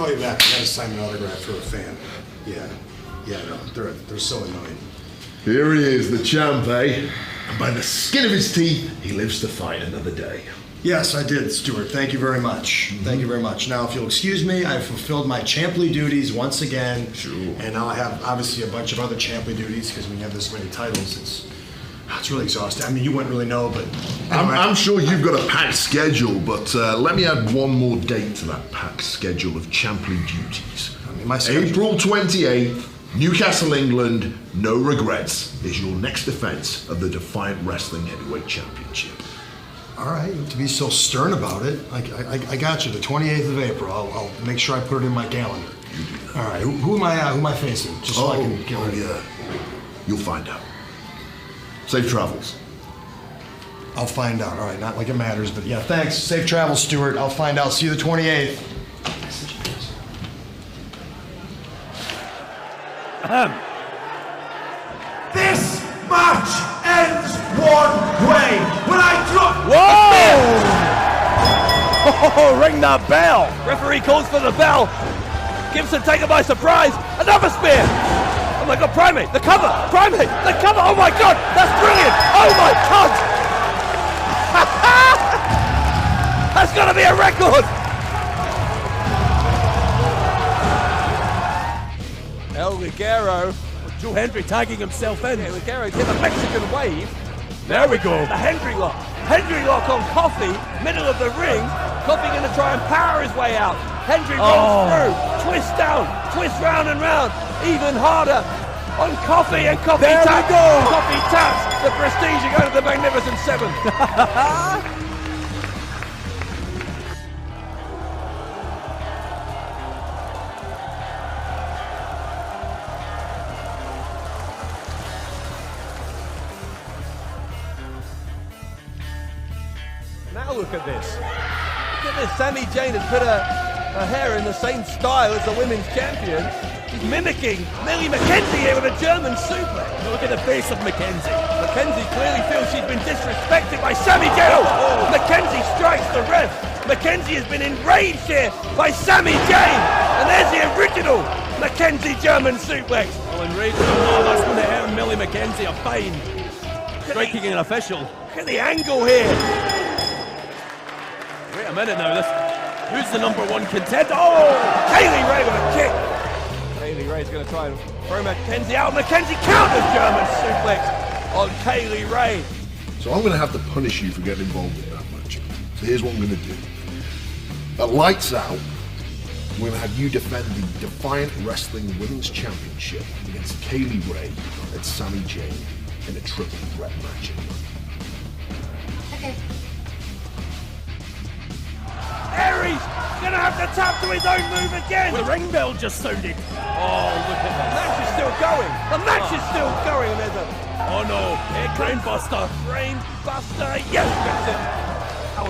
call you back. I got to sign an autograph for a fan. Yeah, no, they're so annoying. Here he is, the champ, eh? And by the skin of his teeth, he lives to fight another day. Yes, I did, Stuart. Thank you very much. Thank you very much. Now, if you'll excuse me, I've fulfilled my champly duties once again. Sure. And now I have, obviously, a bunch of other champly duties, because when you have this many titles, it's really exhausting. I mean, you wouldn't really know, but... Anyway. I'm sure you've got a packed schedule, but let me add one more date to that packed schedule of champly duties. I mean, my schedule... April 28th, Newcastle, England, no regrets, is your next defense of the Defiant Wrestling Heavyweight Championship. All right, to be so stern about it, I got you. The 28th of April. I'll make sure I put it in my calendar. You do that. All right, who am I facing? Just so I can get ready. Yeah. You'll find out. Safe travels. I'll find out. All right, not like it matters, but yeah, thanks. Safe travels, Stuart. I'll find out. See you the 28th. This match ends one way when I drop. Whoa! Oh, ring that bell. Referee calls for the bell. Gibson taken by surprise. Another spear. Oh my God, Primate, the cover. Primate, the cover. Oh my God, that's brilliant. Oh my God. That's got to be a record. El Ligero. Joe Hendry tagging himself in. El Ligero hit the Mexican wave. There we go. The Hendry lock. Hendry lock on Coffey, middle of the ring. Coffey going to try and power his way out. Hendry rolls through, twist down, twist round and round, even harder on Coffey, and Coffey taps. Coffey taps. The Prestige are going to the Magnificent Seven. Now look at this. Look at this. Sami Zayn has put her hair in the same style as the women's champion. She's mimicking Millie McKenzie here with a German suplex. Look at the face of McKenzie. McKenzie clearly feels she's been disrespected by Sami Zayn. Oh, McKenzie strikes the ref. McKenzie has been enraged here by Sami Zayn. And there's the original McKenzie German suplex. Well, enraged or not, that's going to earn Millie McKenzie a fine. Striking an official. Look at the angle here. Wait a minute now, who's the #1 contender? Oh! Kaylee Ray with a kick. Kaylee Ray's going to try and throw McKenzie out. McKenzie counters German suplex on Kaylee Ray. So I'm going to have to punish you for getting involved in that match. So here's what I'm going to do. At Lights Out, we're going to have you defend the Defiant Wrestling Women's Championship against Kaylee Ray and Sami Zayn in a triple threat match. Okay. Aries gonna have to tap to his own move again. The ring bell just sounded. Oh, look at The that. match is still going. The match is still going. There's a Oh no, brainbuster. brainbuster. Yes, that's it. Oh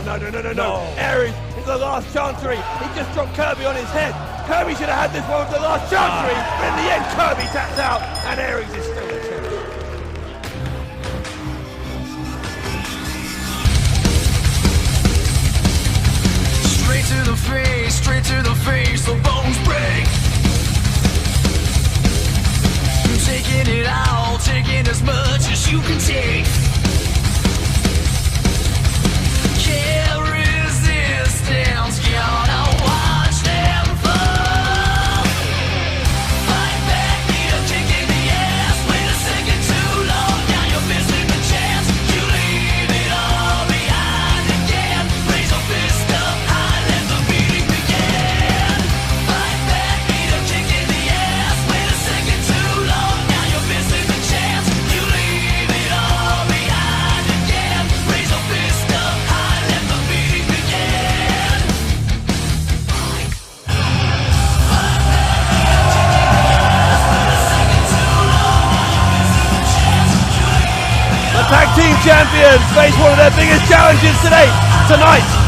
no. Aries is the last chancery. He just dropped Kirby on his head. Kirby should have had this one with the last chancery. But in the end, Kirby taps out, and Aries is still the champion. Straight to the face, the bones break. Taking it all, taking as much as you can take. Can't resistance, gotta watch them fall. Fight back, need a kick in the ass. Wait a second too long, now you're missing the chance. You leave it all behind again. Raise your fist up high, let the beating begin. Fight back, need a kick in the ass. Wait a second too long, now you're missing the chance. You leave it all behind again. Raise your fist up high, let the beating begin. The tag team champions face one of their biggest challenges tonight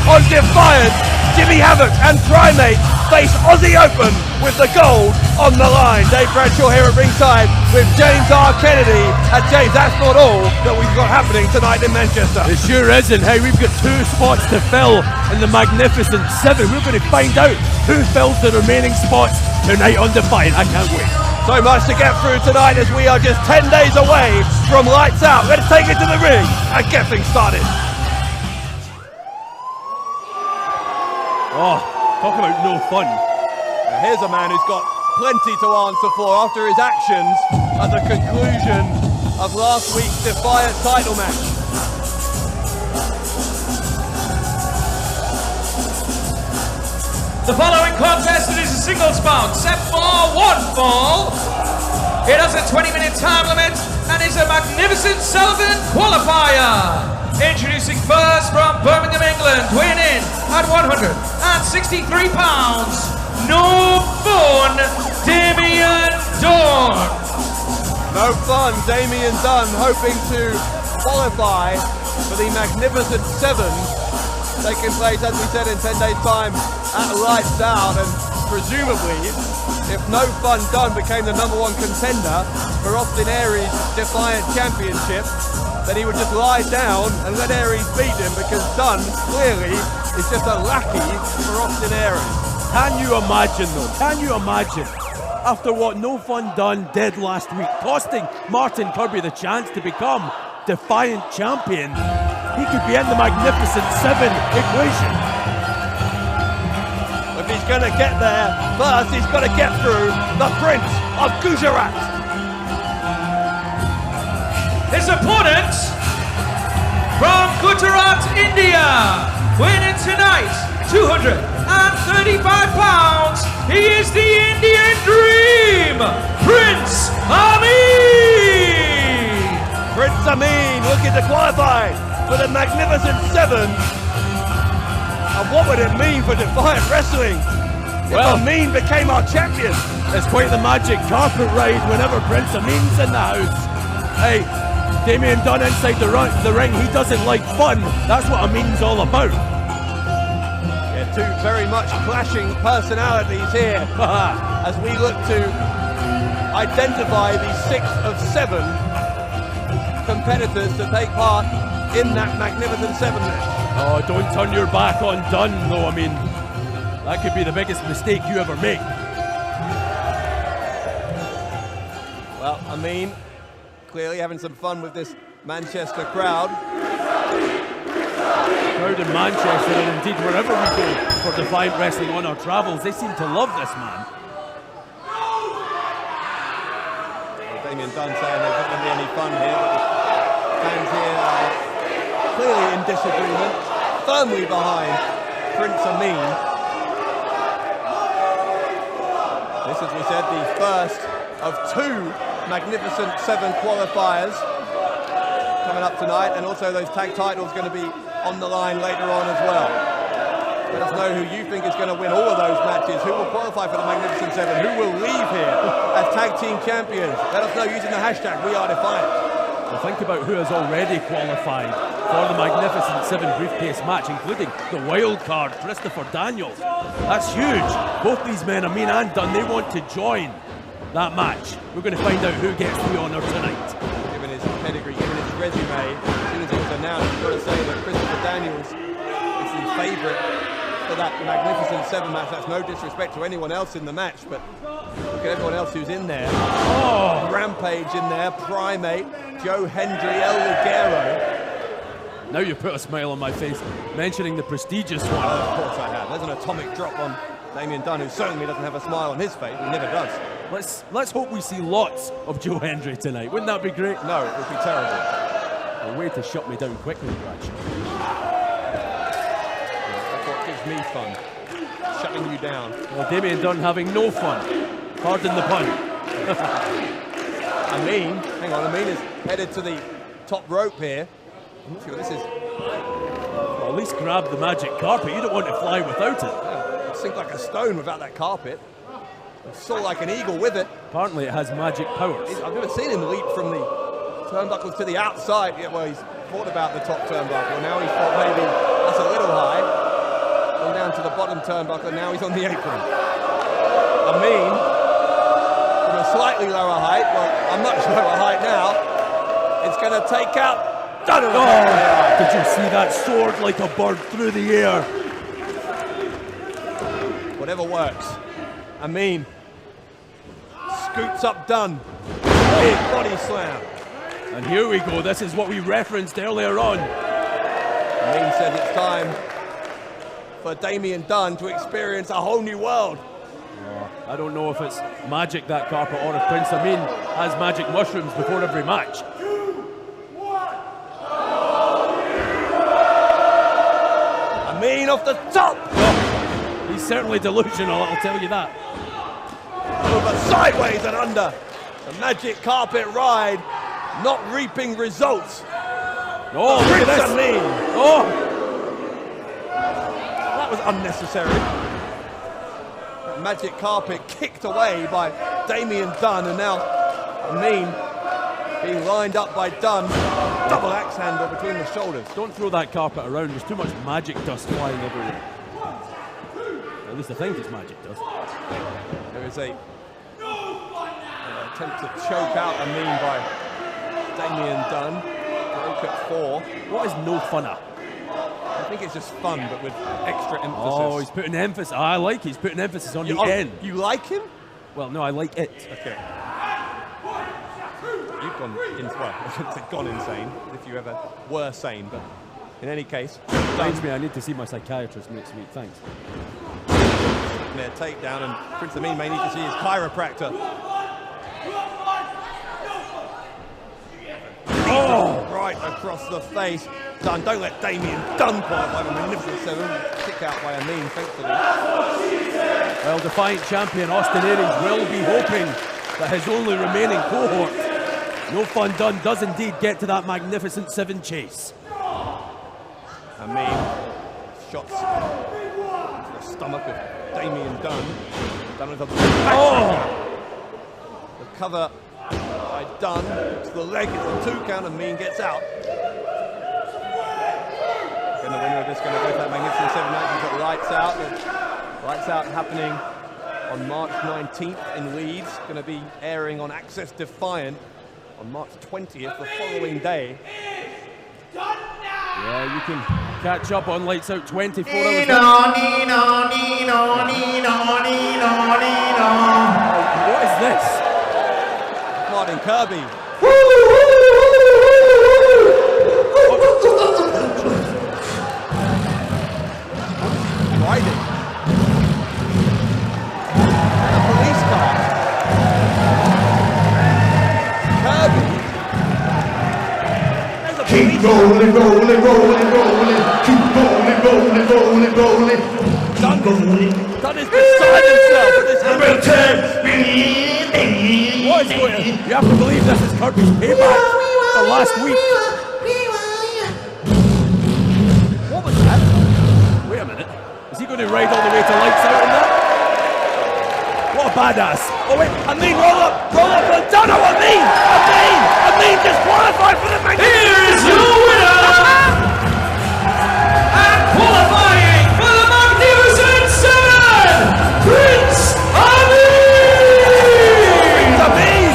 on Defiant. Jimmy Havoc and Primate face Aussie Open with the gold on the line. Dave Bradshaw here at ringside with James R. Kennedy. And James, that's not all that we've got happening tonight in Manchester. It sure isn't. Hey, we've got 2 spots to fill in the Magnificent 7. We're going to find out who fills the remaining spots tonight on Defiant. I can't wait. So much to get through tonight as we are just 10 days away from lights out. Let's take it to the ring and get things started. Oh, talk about no fun. Now here's a man who's got plenty to answer for after his actions at the conclusion of last week's Defiant title match. The following contest is a singles bout, set for 1 fall. It has a 20-minute time limit and is a Magnificent Sullivan qualifier. Introducing first from Birmingham, England, weighing in at 163 pounds, No Fun Dunne. No Fun Dunne hoping to qualify for the Magnificent 7 taking place, as we said, in 10 days time at Lights Out, and presumably if No Fun Dunne became the #1 contender for Austin Aries' Defiant Championship, then he would just lie down and let Aries beat him, because Dunne clearly is just a lackey for Austin Aries. Can you imagine though? Can you imagine? After what No Fun Dunne did last week, costing Martin Kirby the chance to become Defiant champion, he could be in the Magnificent 7 equation. If he's going to get there, first he's got to get through the Prince of Gujarat. His opponent from Gujarat, India, weighing in tonight 235 pounds. He is the Indian Dream, Prince Ameen. Prince Ameen looking to qualify for the Magnificent 7. And what would it mean for Defiant Wrestling if Ameen became our champion? It's quite the magic carpet ride whenever Prince Ameen's in the house. Hey, Damien Dunne inside the ring, he doesn't like fun. That's what Ameen's all about. Yeah, 2 very much clashing personalities here as we look to identify the 6th of 7 competitors to take part in that Magnificent 7 match. Oh, don't turn your back on Dunne though. I mean, that could be the biggest mistake you ever make. Well, Ameen clearly having some fun with this Manchester crowd. Crowd in Manchester, and indeed wherever we go for Defiant Wrestling on our travels, they seem to love this man. Damien Dunne saying there's not going to be any fun here, but the fans here are clearly in disagreement, firmly behind Prince Ameen. This, as we said, the first of 2 Magnificent 7 qualifiers coming up tonight, and also those tag titles going to be on the line later on as well. Let us know who you think is going to win all of those matches, who will qualify for the Magnificent 7, who will leave here as tag team champions. Let us know using the hashtag #WeAreDefiant. Well, think about who has already qualified for the Magnificent 7 briefcase match, including the wild card, Christopher Daniels. That's huge. Both these men, Ameen and Dunne, they want to join that match. We're going to find out who gets the honour tonight. Given his pedigree, given his resume, as soon as it was announced, you've got to say that Christopher Daniels is the favourite for that Magnificent 7 match. That's no disrespect to anyone else in the match, but look at everyone else who's in there. Oh, Rampage in there, Primate, Joe Hendry, El Ligero. Now you put a smile on my face, mentioning the prestigious one. Oh, of course I have. There's an atomic drop on Damien Dunne, who certainly doesn't have a smile on his face. He never does. Let's hope we see lots of Joe Hendry tonight. Wouldn't that be great? No, it would be terrible. A way to shut me down quickly, Bradshaw. That's what gives me fun. Shutting you down. Well, Damien Dunne having no fun. Pardon the pun. Ameen, hang on, Ameen is headed to the top rope here. Let's see what this is. Well, at least grab the magic carpet. You don't want to fly without it. Yeah, sink like a stone without that carpet. Soar like an eagle with it. Apparently it has magic powers. I've never seen him leap from the turnbuckles to the outside. Yeah, well, he's thought about the top turnbuckle. Now he's thought maybe that's a little high. Going down down to the bottom turnbuckle, now he's on the apron. Ameen, from a slightly lower height, well, a much lower height now, it's going to take out Dunne. Oh, did you see that sword like a bird through the air? Whatever works. Ameen scoops up Dunne. Big body slam. And here we go, this is what we referenced earlier on. Ameen says it's time for Damien Dunne to experience a whole new world. I don't know if it's magic, that carpet, or if Prince Ameen has magic mushrooms before every match. Ameen off the top! Well, he's certainly delusional, I'll tell you that. Over sideways and under. The magic carpet ride not reaping results. Oh, look Prince at this! Ameen. Oh! That was unnecessary. That magic carpet kicked away by Damien Dunne, and now Ameen being lined up by Dunne. Double axe handle between the shoulders. Don't throw that carpet around, there's too much magic dust flying everywhere. At least I think it's magic dust. There is an attempt to choke out Ameen by Damien Dunne. Broke at 4. What is no funner? I think it's just fun, but with extra emphasis. Oh, he's putting emphasis. I like he's putting emphasis on the end. You like him? Well, no, I like it. Okay. You've gone well, I shouldn't say gone insane, if you ever were sane, but in any case. Reminds me, I need to see my psychiatrist next week, thanks. Their takedown, and Prince Ameen may need to see his chiropractor. Oh! Right across the face. Dunne, don't let Damien Dunne qualify the magnificent 7. Kick out by Ameen, thankfully. Well, Defiant champion Austin Aries will be hoping that his only remaining cohort, No Fun Dunne, does indeed get to that magnificent 7 chase. Ameen shots to the stomach of Damien Dunne. Dunne with a the cover by Dunne to the leg. It's a 2 count. Ameen gets out. And the winner of this going to go to that magnificent 7 match. We've got Lights Out. Lights Out happening on March 19th in Leeds. Going to be airing on Access Defiant on March 20th, the following day. Yeah, you can catch up on Lights Out 24 hours. What is this? Martin Kirby. Riding. And a police car. Kirby. There's a Keep police rolling, rolling, rolling, rolling. Keep rolling, rolling, rolling, rolling. Dunne is beside himself at this moment. What is going on? You have to believe this is Kirby's payback for last week. What was that? Wait a minute. Is he going to ride all the way to Lights Out in that? What a badass. Oh wait, Ameen, roll up and Dunne. Oh, Ameen just qualified for the match. Here is your winner! And qualifying for the magnificent 7, Prince Ameen! Prince Ameen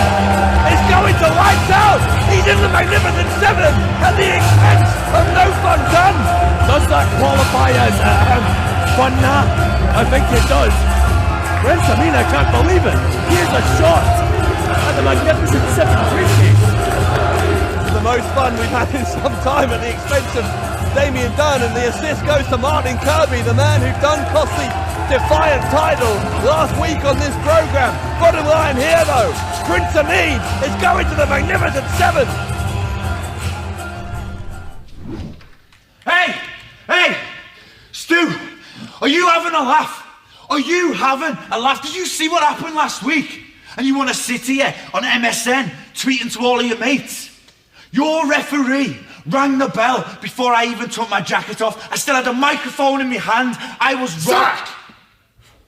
is going to Lights Out. He's in the magnificent 7 at the expense of No Fun Dunne. Does that qualify as fun now? I think it does. Prince Ameen, I can't believe it. Here's a shot at the magnificent 7 briefcase. This is the most fun we've had in some time at the expense of Damien Dunne, and the assist goes to Martin Kirby, the man who Dunne cost the Defiant title last week on this program. Bottom line here though, Prince Ameen is going to the magnificent 7. Hey, Stu, are you having a laugh? Are you having a laugh? Did you see what happened last week? And you want to sit here on MSN tweeting to all of your mates? Your referee rang the bell before I even took my jacket off. I still had a microphone in my hand. I was Zach!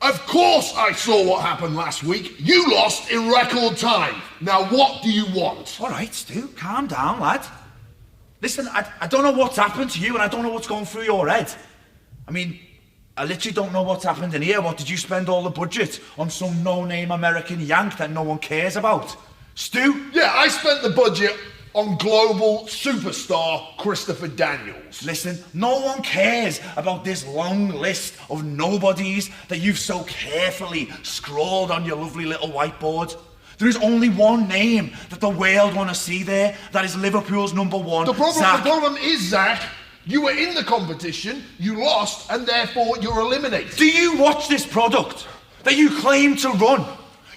Of course I saw what happened last week. You lost in record time. Now what do you want? All right, Stu, calm down, lad. Listen, I don't know what's happened to you and I don't know what's going through your head. I mean, I literally don't know what's happened in here. What, did you spend all the budget on some no-name American yank that no one cares about? Stu? Yeah, I spent the budget on global superstar Christopher Daniels. Listen, no one cares about this long list of nobodies that you've so carefully scrawled on your lovely little whiteboard. There is only one name that the world want to see there. That is Liverpool's number one, The Zach. problem is, Zach, you were in the competition, you lost, and therefore you're eliminated. Do you watch this product that you claim to run?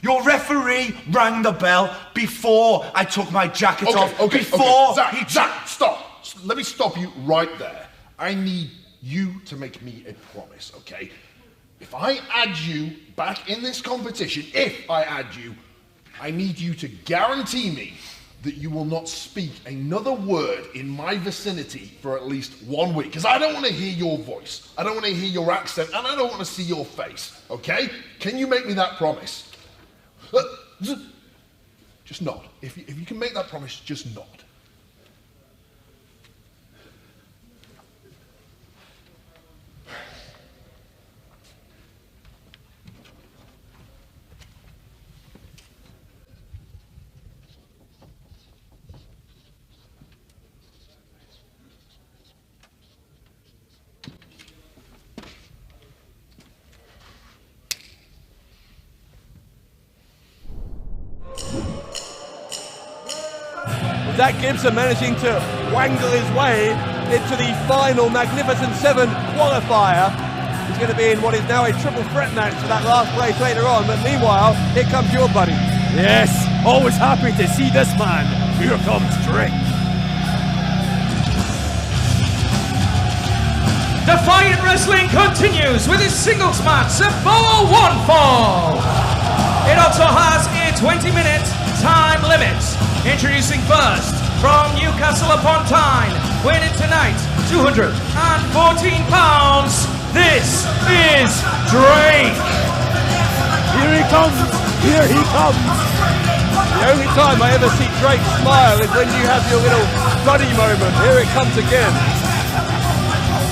Your referee rang the bell before I took my jacket off. Before Zach, stop. Let me stop you right there. I need you to make me a promise, okay? If I add you back in this competition, I need you to guarantee me that you will not speak another word in my vicinity for at least 1 week. Because I don't want to hear your voice. I don't want to hear your accent, and I don't want to see your face, okay? Can you make me that promise? Just nod. If you can make that promise, just nod. Zach Gibson managing to wangle his way into the final Magnificent 7 qualifier. He's going to be in what is now a triple threat match for that last place later on, but meanwhile, here comes your buddy. Yes, always happy to see this man. Here comes Drake. Defiant Wrestling continues with his singles match at 4-1 fall. It also has a 20-minute time limit. Introducing first, from Newcastle upon Tyne, weighing tonight 214 pounds, this is Drake. Here he comes, here he comes. The only time I ever see Drake smile is when you have your little buddy moment. Here it comes again.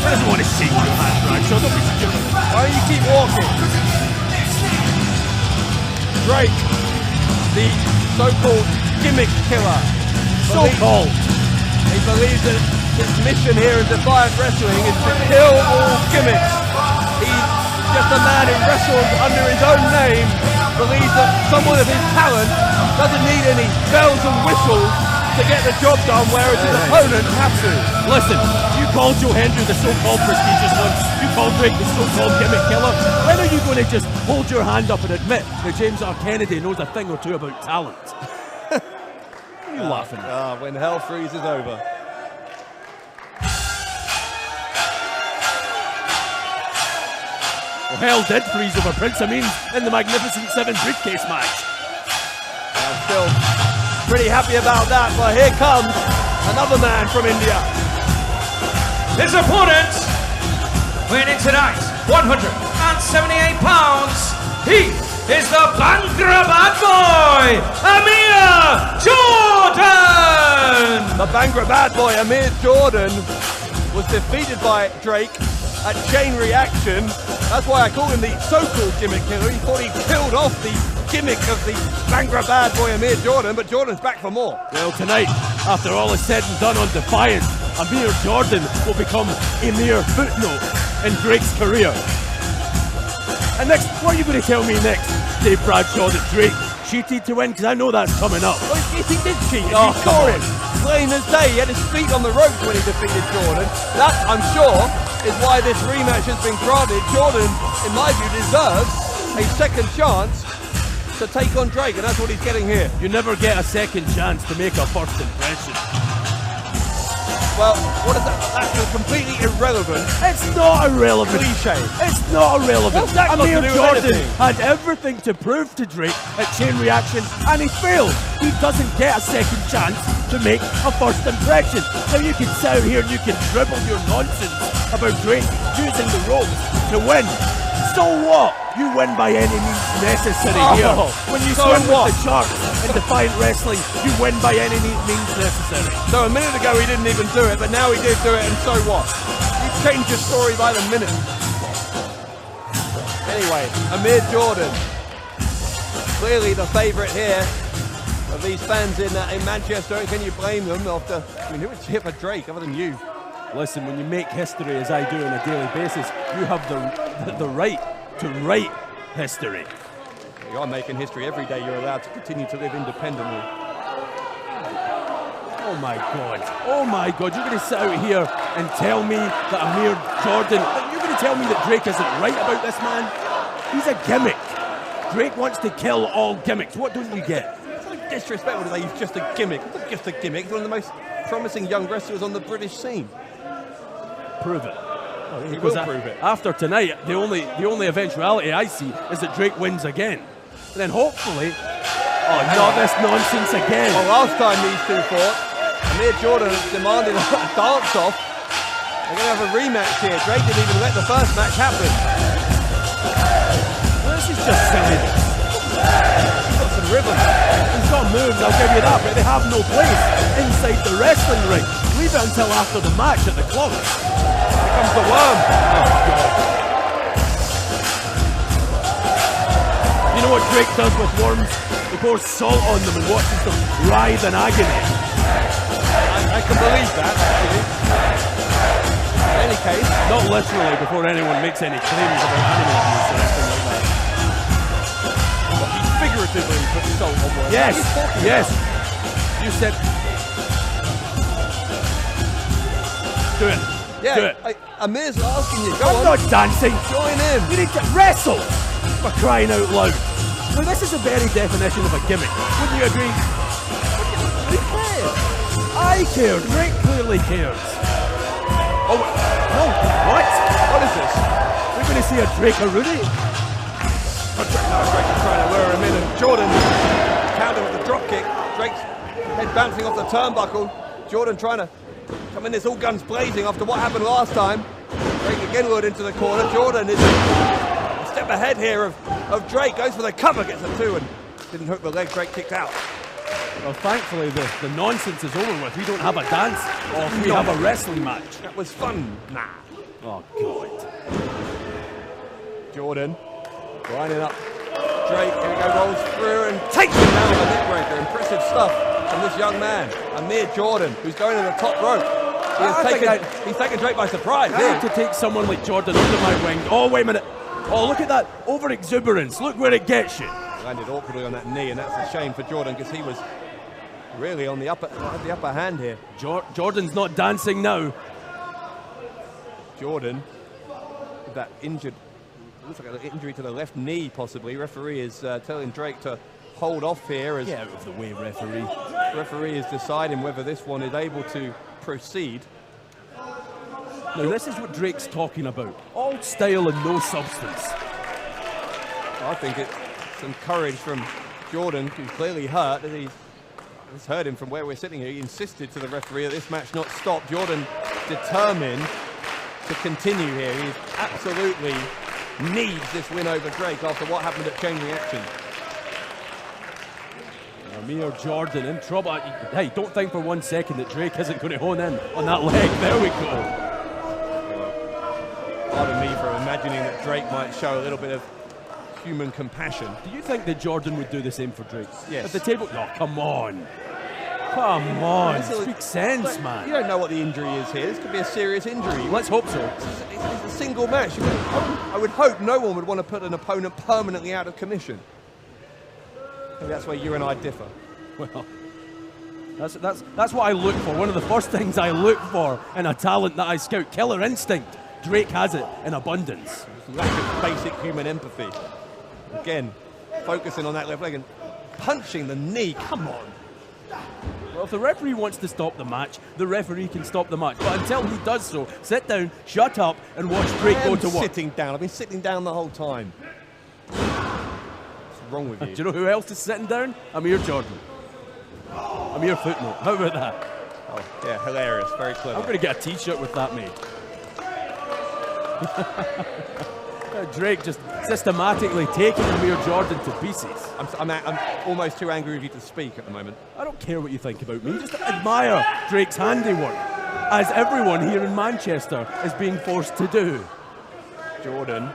I doesn't want to shake your hand, right? So don't be stupid. Why don't you keep walking? Drake, the so-called gimmick killer. So-called. He believes that his mission here in Defiant Wrestling is to kill all gimmicks. He's just a man who wrestles under his own name, believes that someone of his talent doesn't need any bells and whistles to get the job done, whereas his opponents have to. Listen, you called Joe Hendry the so-called prestigious one. You called Drake the so-called gimmick killer. When are you going to just hold your hand up and admit that James R. Kennedy knows a thing or two about talent? What are you laughing at? When hell freezes over. Well, hell did freeze over Prince Ameen in the Magnificent 7 briefcase match. I'm still pretty happy about that, but here comes another man from India. His opponent, weighing tonight 178 pounds, he is the Bangra Bad Boy, Amir Jordan! The Bangra Bad Boy, Amir Jordan, was defeated by Drake at Chain Reaction. That's why I call him the so-called gimmick killer. He thought he killed off the gimmick of the Bangra Bad Boy, Amir Jordan, but Jordan's back for more. Well, tonight, after all is said and done on Defiant, Amir Jordan will become a mere footnote in Drake's career. And next, what are you going to tell me next, Dave Bradshaw, that Drake cheated to win? Because I know that's coming up. Well, yes, he did cheat. Oh, You saw him. Plain as day. He had his feet on the ropes when he defeated Jordan. That, I'm sure, is why this rematch has been granted. Jordan, in my view, deserves a second chance to take on Drake, and that's what he's getting here. You never get a second chance to make a first impression. Well, what is that? That's completely irrelevant. It's not irrelevant. Cliche. It's not irrelevant. What's that got to Amir do with Jordan anything? had everything to prove to Drake at Chain Reaction, and he failed. He doesn't get a second chance to make a first impression. Now you can sit out here and you can dribble your nonsense about Drake using the ropes to win. So what? You win by any means necessary here. When you So swim what? with the sharks in Defiant Wrestling, you win by any means necessary. So a minute ago he didn't even do it, but now he did do it, and so what? You change your story by the minute. Anyway, Amir Jordan, clearly the favourite here of these fans in Manchester. And can you blame them after? I mean, who would cheer for Drake other than you? Listen, when you make history as I do on a daily basis, you have the right to write history. You are making history every day. You're allowed to continue to live independently. Oh my God. Oh my God. You're going to sit out here and tell me that Amir Jordan, you're going to tell me that Drake isn't right about this man? He's a gimmick. Drake wants to kill all gimmicks. What don't you get? It's like disrespectful to say he's just a gimmick. He's not just a gimmick. He's one of the most promising young wrestlers on the British scene. Prove it. He will prove it. After tonight, the only eventuality I see is that Drake wins again. And then hopefully, not this nonsense again. Well, last time these two fought, Amir Jordan demanded a dance-off. They're going to have a rematch here. Drake didn't even let the first match happen. This is just silliness. He's got some rhythm. He's got moves, I'll give you that, but they have no place inside the wrestling ring. Leave it until after the match at the club. Here comes the worm. You know what Drake does with worms? He pours salt on them and watches them writhe in agony. I can believe that, actually. In any case, Not literally, before anyone makes any claims about animal abuse or anything like that. he figuratively put salt on worms. Yes, What are you talking yes. about? You said... Do it. Yeah, Do it. Amir's asking you. Go I'm on. not dancing. Join in. You need to wrestle, for crying out loud. Now this is the very definition of a gimmick. Wouldn't you agree? Who cares? I care. Drake clearly cares. Oh, no. What? What is this? We're going to see a Drake or Rudy? Drake is trying to lure him in, and Jordan counter with the drop kick. Drake's head bouncing off the turnbuckle. Jordan trying to come in. It's all guns blazing after what happened last time. Drake again lured into the corner. Jordan is a step ahead here of Drake. Goes for the cover, gets a two, and didn't hook the leg. Drake kicked out. Well, thankfully, the nonsense is over with. We don't have a dance, or we have a wrestling match. That was fun. Nah. Oh, God. Jordan lining up. Drake, here we go, rolls through and takes him down with a neck breaker. Impressive stuff from this young man, Amir Jordan, who's going to the top rope. He's taken Drake by surprise. I need to take someone like Jordan under my wing. Oh, wait a minute. Oh, look at that over-exuberance. Look where it gets you. Landed awkwardly on that knee, and that's a shame for Jordan because he was really on the upper hand here. Jordan's not dancing now. Jordan, with that injured, looks like an injury to the left knee possibly. Referee is telling Drake to hold off here as Get out of the way, referee. referee is deciding whether this one is able to proceed. Now, this is what Drake's talking about. All style and no substance. I think it's some courage from Jordan, who's clearly hurt. He's heard him from where we're sitting here. He insisted to the referee that this match not stop. Jordan determined to continue here. He absolutely needs this win over Drake after what happened at Chain Reaction. Amir Jordan in trouble. Hey, don't think for 1 second that Drake isn't going to hone in on that leg. There we go. Pardon me for imagining that Drake might show a little bit of human compassion. Do you think that Jordan would do the same for Drake? Yes. At the table? No, come on. Come on. This is- Speak sense, Look, man. You don't know what the injury is here. This could be a serious injury. Let's hope so. It's a single match. I would hope no one would want to put an opponent permanently out of commission. Maybe that's where you and I differ. Well, that's what I look for. One of the first things I look for in a talent that I scout. Killer instinct. Drake has it in abundance. Lack of basic human empathy. Again, focusing on that left leg and punching the knee. Come on. Well, if the referee wants to stop the match, the referee can stop the match. But until he does so, sit down, shut up, and watch Drake go to work. Sitting down. I've been sitting down the whole time. What's wrong with Do you? you know who else is sitting down? Amir Jordan. Amir Footnote. How about that? Oh, yeah, hilarious. Very I'm clever. going to get a t-shirt with that made. Drake just systematically taking Amir Jordan to pieces. I'm almost too angry with you to speak at the moment. I don't care what you think about me. Just admire Drake's handiwork, as everyone here in Manchester is being forced to do. Jordan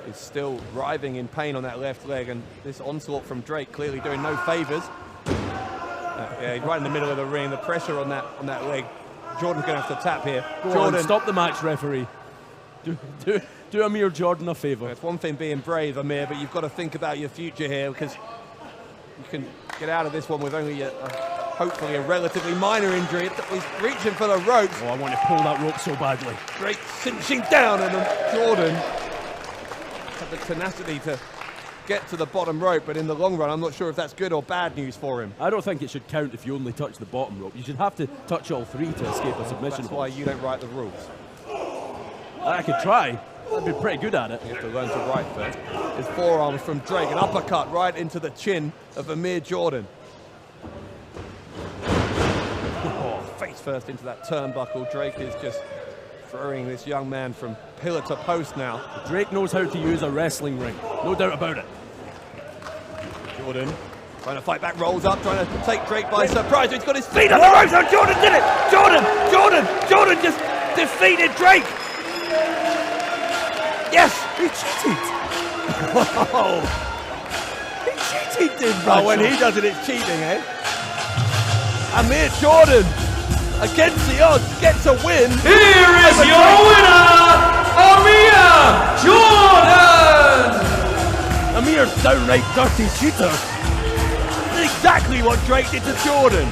is still writhing in pain on that left leg, and this onslaught from Drake clearly doing no favors. Yeah, he's right in the middle of the ring. The pressure on that leg. Jordan's going to have to tap here. Jordan, stop the match, referee. Do Amir Jordan a favour. It's one thing being brave, Amir, but you've got to think about your future here, because you can get out of this one with only hopefully a relatively minor injury. He's reaching for the ropes. Oh, I want to pull that rope so badly. Drake cinching down, and Jordan had the tenacity to get to the bottom rope, but in the long run, I'm not sure if that's good or bad news for him. I don't think it should count if you only touch the bottom rope. You should have to touch all three to escape a submission. That's why you don't write the rules. I could try. I'd be pretty good at it. You have to learn to write first. His forearms from Drake, an uppercut right into the chin of Amir Jordan. Oh, face first into that turnbuckle. Drake is just throwing this young man from pillar to post now. Drake knows how to use a wrestling ring, no doubt about it. Jordan trying to fight back, rolls up, trying to take Drake by surprise. He's got his feet on the ropes. Oh, Jordan did it! Jordan just defeated Drake. Yes, he cheated. Wow. He cheated, did Bradshaw. Oh, when he does it, it's cheating, eh? Amir Jordan, against the odds, gets a win. Here is your winner, Amir Jordan! Amir's downright dirty cheater. Exactly what Drake did to Jordan.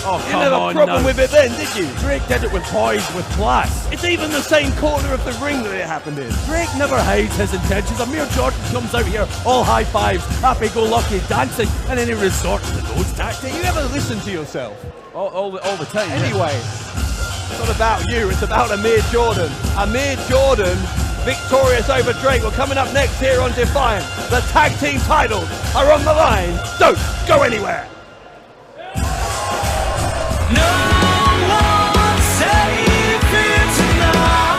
Oh, you didn't have a problem with it then, did you? Drake did it with poise, with class. It's even the same corner of the ring that it happened in. Drake never hides his intentions. Amir Jordan comes out here all high fives, happy-go-lucky, dancing, and then he resorts to those tactics. Do you ever listen to yourself? All the time. Anyway, it's not about you, it's about Amir Jordan. Amir Jordan, victorious over Drake. Well, coming up next here on Defiant, the tag team titles are on the line. Don't go anywhere. No one safe here tonight.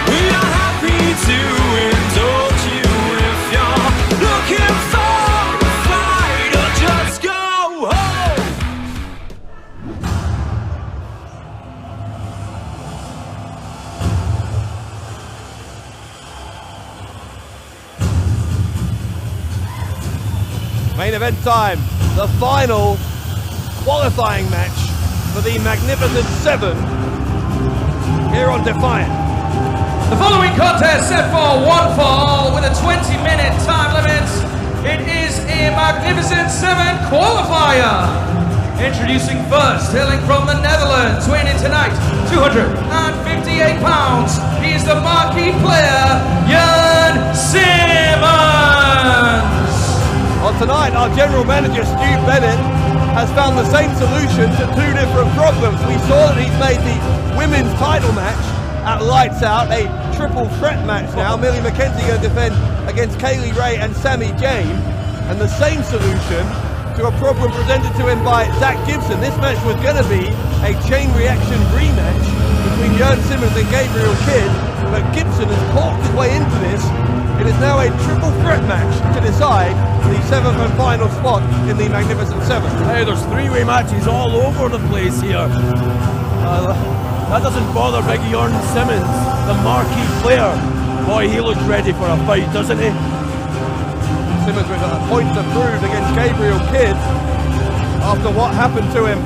We are happy to indulge you if you're looking for a fight, or just go home. Main event time. The final qualifying match for the Magnificent Seven here on Defiant. The following contest set for one fall with a 20-minute time limit. It is a Magnificent Seven qualifier. Introducing first, hailing from the Netherlands, weighing in tonight 258 pounds. He is the marquee player, Jurn Simmons. Well, tonight, our general manager, Stu Bennett, has found the same solution to two different problems. We saw that he's made the women's title match at Lights Out a triple threat match now. Millie McKenzie going to defend against Kaylee Ray and Sami Zayn. And the same solution to a problem presented to him by Zach Gibson. This match was going to be a chain reaction rematch between Jurn Simmons and Gabriel Kidd, but Gibson has talked his way into this. It is now a triple threat match to decide the seventh and final spot in the Magnificent Seven. Hey, there's three-way matches all over the place here. That doesn't bother big Jurn Simmons, the marquee player. Boy, he looks ready for a fight, doesn't he? Simmons with a point to prove against Gabriel Kidd after what happened to him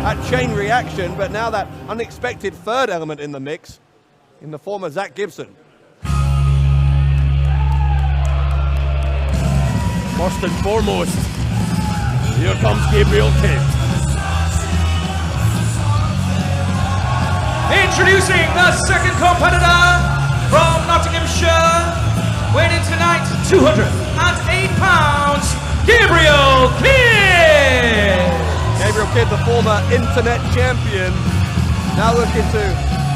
at chain reaction, but now that unexpected third element in the mix in the form of Zach Gibson. First and foremost, here comes Gabriel Kidd. Introducing the second competitor from Nottinghamshire, weighing in tonight 208 pounds, Gabriel Kidd. Gabriel Kidd, the former internet champion, now looking to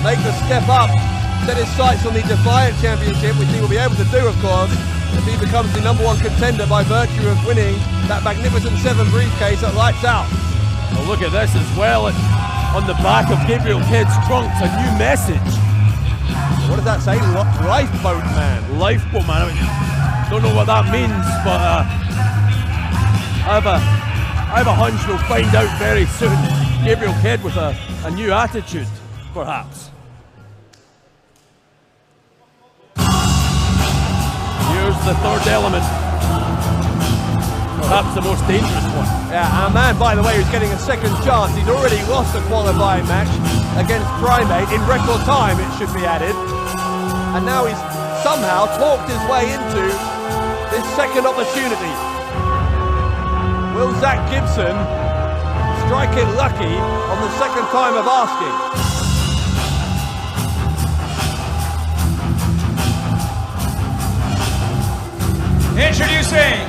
make the step up, set his sights on the Defiant Championship, which he will be able to do, of course, if he becomes the #1 contender by virtue of winning that Magnificent Seven briefcase at Lights Out. Oh, look at this as well. On the back of Gabriel Kidd's trunks, a new message. What does that say? Lifeboat man. Lifeboat man. I don't know what that means, but I have a hunch we'll find out very soon. Gabriel Kidd with a new attitude, perhaps. the third element. Perhaps the most dangerous one. Yeah, our man, by the way, who's getting a second chance. He's already lost a qualifying match against Primate in record time, it should be added. And now he's somehow talked his way into this second opportunity. Will Zach Gibson strike it lucky on the second time of asking? Introducing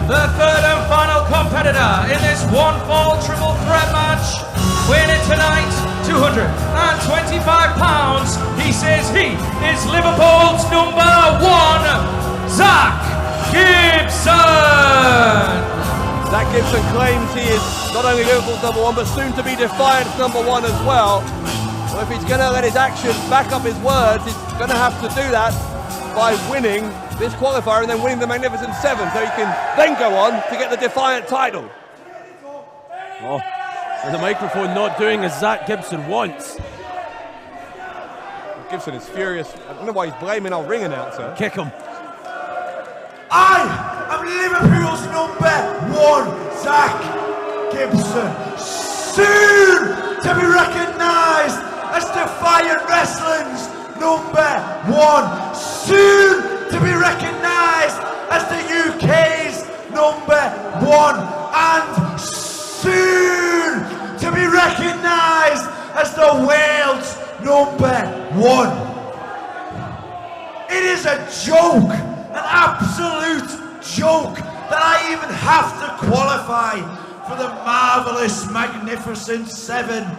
the third and final competitor in this one-fall triple threat match. Winning tonight, £225. He says he is Liverpool's #1, Zach Gibson. Zach Gibson claims he is not only Liverpool's #1, but soon to be Defiant's #1 as well. Well, if he's going to let his actions back up his words, he's going to have to do that by winning this qualifier and then winning the Magnificent Seven, so he can then go on to get the Defiant title. Oh, and the microphone not doing as Zach Gibson wants. Gibson is furious. I don't know why he's blaming our ring announcer. Kick him. I am Liverpool's #1, Zach Gibson. Soon to be recognised as Defiant Wrestling's #1. Soon to be recognised as the UK's #1. And soon to be recognised as the world's #1. It is a joke, an absolute joke, that I even have to qualify for the marvellous Magnificent Seven.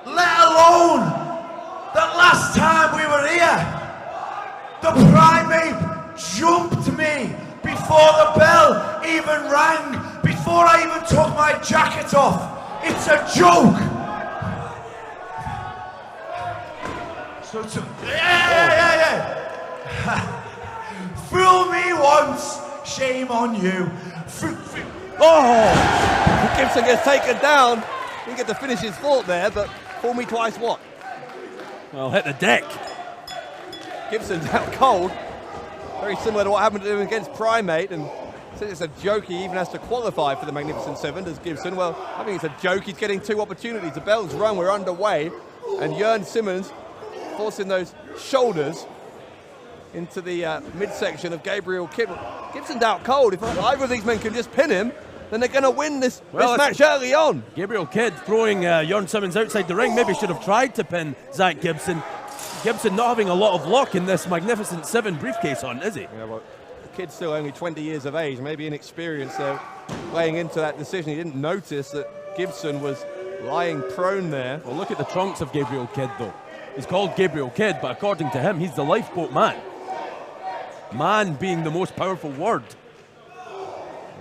Let alone that last time we were here, the Primate jumped me before the bell even rang, before I even took my jacket off. It's a joke. So yeah. Fool me once, shame on you. Oh! Gibson gets taken down. Didn't get to finish his thought there, but fool me twice what? Well, hit the deck. Gibson's out cold. Very similar to what happened to him against Primate, and since it's a joke he even has to qualify for the Magnificent Seven, does Gibson? Well, I think it's a joke. He's getting two opportunities. The bell's rung, we're underway, and Jurn Simmons forcing those shoulders into the midsection of Gabriel Kidd. Gibson's out cold. If either of these men can just pin him, then they're going to win this match early on. Gabriel Kidd throwing Jurn Simmons outside the ring. Maybe should have tried to pin Zach Gibson. Gibson not having a lot of luck in this Magnificent Seven briefcase hunt, is he? Yeah, well, the kid's still only 20 years of age, maybe inexperienced, so playing into that decision. He didn't notice that Gibson was lying prone there. Well, look at the trunks of Gabriel Kidd, though. He's called Gabriel Kidd, but according to him, he's the lifeboat man. Man being the most powerful word.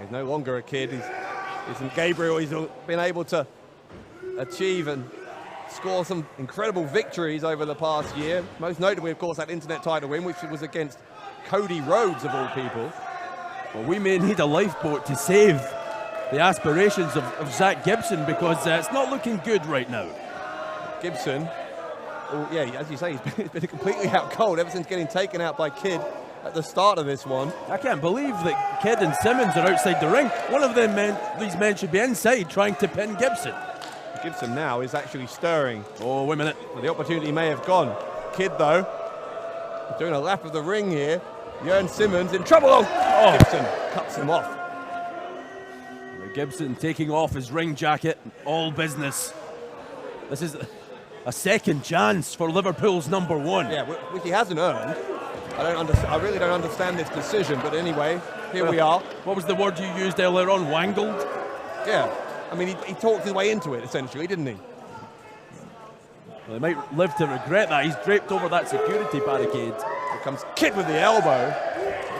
He's no longer a kid. He's Gabriel. He's been able to achieve and score some incredible victories over the past year. Most notably, of course, that internet title win, which was against Cody Rhodes, of all people. Well, we may need a lifeboat to save the aspirations of Zach Gibson, because it's not looking good right now. Gibson, well, yeah, as you say, he's been completely out cold ever since getting taken out by Kidd at the start of this one. I can't believe that Kidd and Simmons are outside the ring. One of these men should be inside trying to pin Gibson. Gibson now is actually stirring. Oh, wait a minute. Well, the opportunity may have gone. Kidd, though, doing a lap of the ring here. Jurn Simmons in trouble. Oh, Gibson cuts him off. Gibson taking off his ring jacket. All business. This is a second chance for Liverpool's #1. Yeah, which he hasn't earned. I really don't understand this decision, but anyway, here we are. What was the word you used earlier on? Wangled? Yeah. I mean, he talked his way into it, essentially, didn't he? Well, he might live to regret that. He's draped over that security barricade. Here comes Kidd with the elbow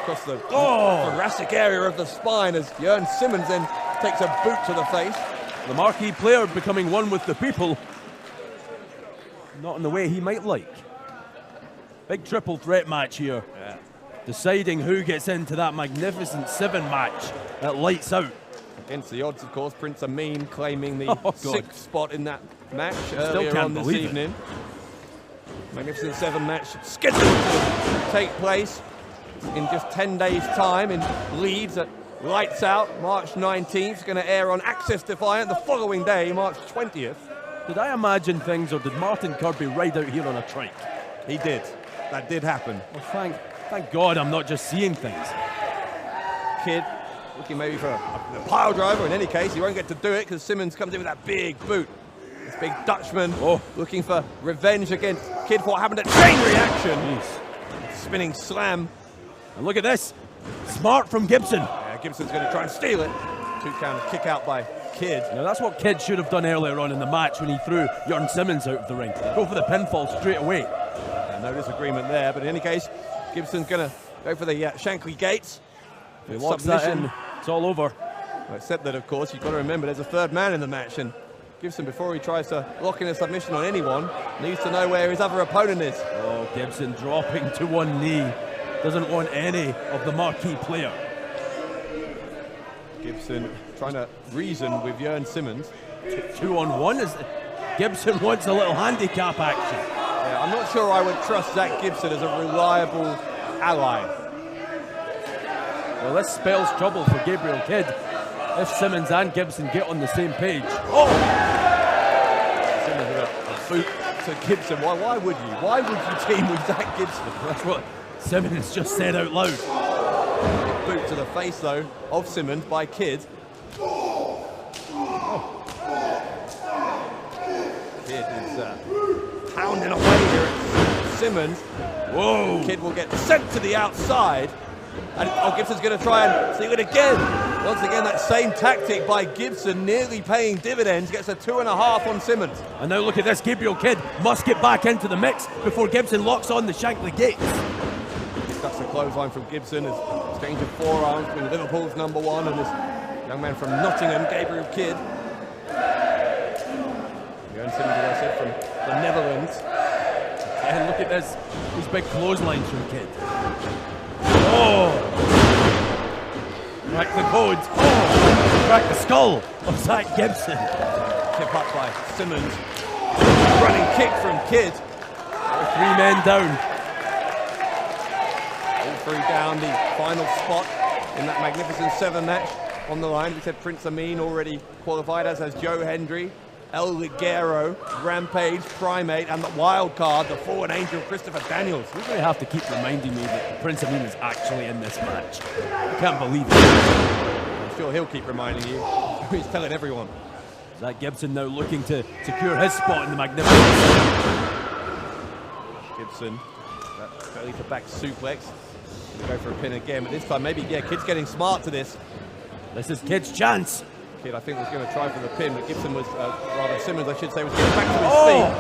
across the thoracic area of the spine as Jurn Simmons then takes a boot to the face. The marquee player becoming one with the people. Not in the way he might like. Big triple threat match here. Yeah. Deciding who gets into that Magnificent Seven match that lights out. Against the odds, of course, Prince Ameen claiming the sixth spot in that match earlier on this evening. Magnificent Seven match scheduled to take place in just 10 days' time in Leeds at Lights Out, March 19th. Going to air on Access Defiant the following day, March 20th. Did I imagine things, or did Martin Kirby ride out here on a trike? He did. That did happen. Well, thank God I'm not just seeing things. Kidd looking maybe for a pile driver. In any case, he won't get to do it because Simmons comes in with that big boot. This big Dutchman looking for revenge against Kidd for what happened at chain reaction. Jeez. Spinning slam. And look at this. Smart from Gibson. Yeah, Gibson's going to try and steal it. 2 count kick out by Kidd. Now that's what Kidd should have done earlier on in the match when he threw Jurn Simmons out of the ring. Go for the pinfall straight away. No disagreement there, but in any case, Gibson's going to go for the Shankly Gates. If he locks that in, it's all over. Well, except that, of course, you've got to remember there's a third man in the match, and Gibson, before he tries to lock in a submission on anyone, needs to know where his other opponent is. Oh, Gibson dropping to one knee. Doesn't want any of the marquee player. Gibson trying to reason with Jurn Simmons. 2-on-1 is Gibson wants a little handicap action. Yeah, I'm not sure I would trust Zach Gibson as a reliable ally. Well, this spells trouble for Gabriel Kidd if Simmons and Gibson get on the same page. Oh! Simmons with a boot to Gibson. Why would you? Why would you team with Zach Gibson? That's what Simmons just said out loud. Boot to the face, though, of Simmons by Kidd. Kidd is pounding away here at Simmons. Whoa! Kidd will get sent to the outside. And Gibson's going to try and steal it again. Once again, that same tactic by Gibson, nearly paying dividends, gets a 2.5 on Simmons. And now look at this, Gabriel Kidd must get back into the mix before Gibson locks on the Shankly Gates. That's a clothesline from Gibson, as exchange of forearms between Liverpool's #1 and this young man from Nottingham, Gabriel Kidd. Jurn Simmons, as I said, from the Netherlands. And look at this, these big clotheslines from Kidd. Oh! Crack the code. Oh! Crack the skull of Zach Gibson. Tip up by Simmons. Running kick from Kidd. 3 men down. All 3 down, the final spot in that Magnificent 7 match on the line. We said Prince Ameen already qualified, as has Joe Hendry, El Ligero, Rampage, Primate, and the wild card, the fallen angel Christopher Daniels. We're going to have to keep reminding me that Prince Ameen is actually in this match. I can't believe it. I'm sure he'll keep reminding you. He's telling everyone. Zach Gibson now looking to secure his spot in the Magnificent. Gibson, that belly to back suplex. Gonna go for a pin again, but this time maybe, Kidd's getting smart to this. This is Kidd's chance. Kidd, I think, was going to try for the pin, but Gibson was, rather Simmons, I should say, was getting back to his feet.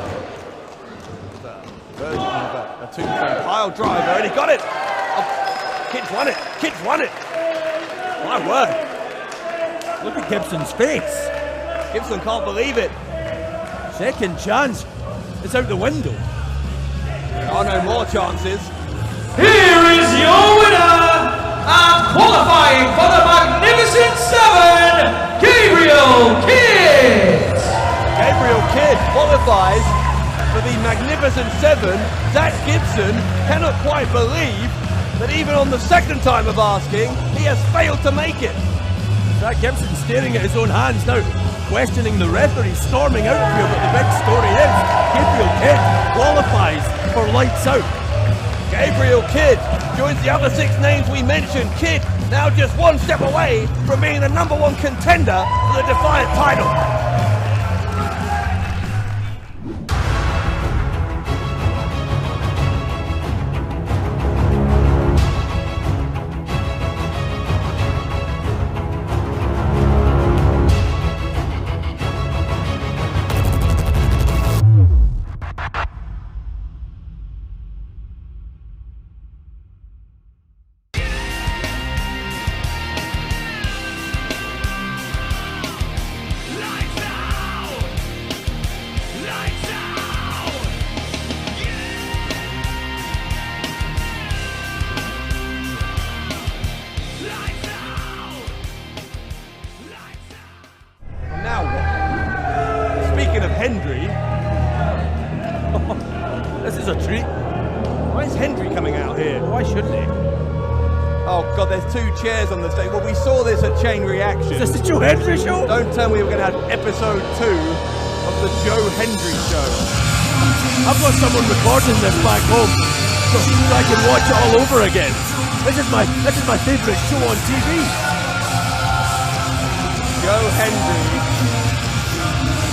Version of a tombstone pile driver, and he got it! Oh, Kidd's won it! Kidd's won it! My word! Look at Gibson's face. Gibson can't believe it. Second chance. It's out the window. There are no more chances. Here is your winner and qualifying for the Magnificent 7, Gabriel Kidd. Gabriel Kidd qualifies for the Magnificent 7. Zach Gibson cannot quite believe that even on the second time of asking, he has failed to make it. Zach Gibson staring at his own hands now, questioning the referee, storming out here, but the big story is Gabriel Kidd qualifies for Lights Out. Gabriel Kidd joins the other 6 names we mentioned. Kidd now just 1 step away from being the #1 contender for the Defiant title. Hendry. This is a treat. Why is Hendry coming out here? Why shouldn't he? Oh God, there's 2 chairs on the stage. Well, we saw this at Chain Reaction. Is this the Joe Hendry show? Don't tell me we're going to have episode 2 of the Joe Hendry show. I've got someone recording this back home, so I can watch it all over again. This is my favourite show on TV. Joe Hendry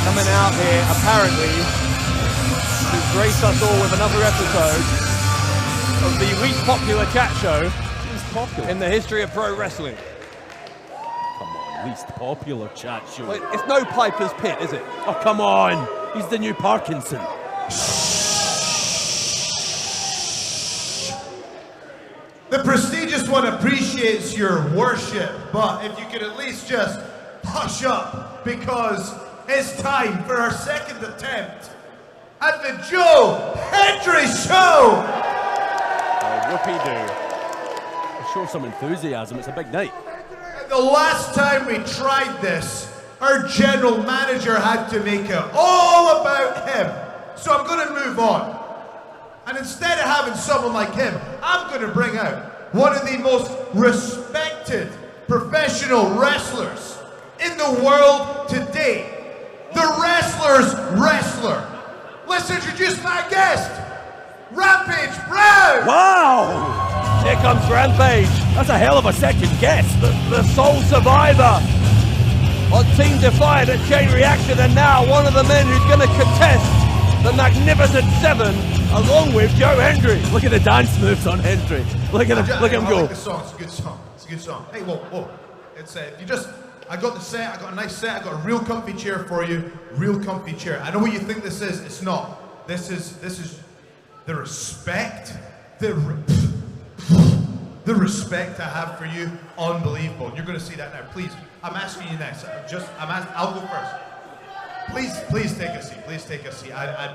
coming out here, apparently, to grace us all with another episode of the least popular chat show in the history of pro wrestling. Come on, least popular chat show. Well, it's no Piper's Pit, is it? Oh, come on. He's the new Parkinson. The prestigious one appreciates your worship, but if you could at least just hush up, because it's time for our second attempt at the Joe Hendry Show! Oh, whoopee-doo. Show some enthusiasm, it's a big night. The last time we tried this, our general manager had to make it all about him. So I'm going to move on. And instead of having someone like him, I'm going to bring out one of the most respected professional wrestlers in the world today. The wrestler's wrestler. Let's introduce my guest, Rampage Brown! Wow! Here comes Rampage. That's a hell of a second guess. The sole survivor on Team Defiant at Chain Reaction, and now one of the men who's going to contest the Magnificent Seven along with Joe Hendry. Look at the dance moves on Hendry. Look at him I go. like the song. It's a good song. It's a good song. Hey, whoa. It's I got the set. I got a nice set. I got a real comfy chair for you. Real comfy chair. I know what you think this is. It's not. This is the respect. The respect I have for you, unbelievable. And you're going to see that now. Please, I'm asking you next. I'll go first. Please take a seat. Please take a seat. I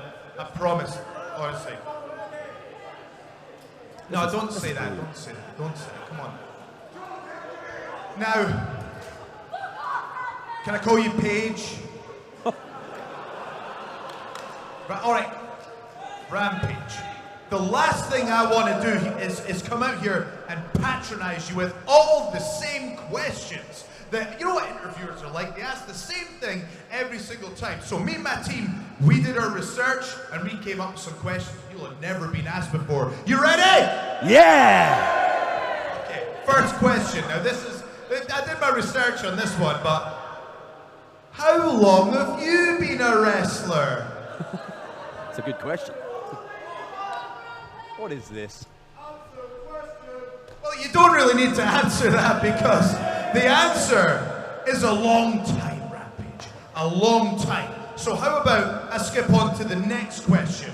promise. Honestly. No, don't say that. Don't say that. Don't say that. Come on. Now, can I call you Paige? Right, all right. Rampage. The last thing I want to do is come out here and patronize you with all the same questions. That, you know what interviewers are like? They ask the same thing every single time. So me and my team, we did our research and we came up with some questions you'll have never been asked before. You ready? Yeah! Okay, first question. Now I did my research on this one, but how long have you been a wrestler? It's a good question. What is this? Well, you don't really need to answer that because the answer is a long time, Rampage. A long time. So how about I skip on to the next question?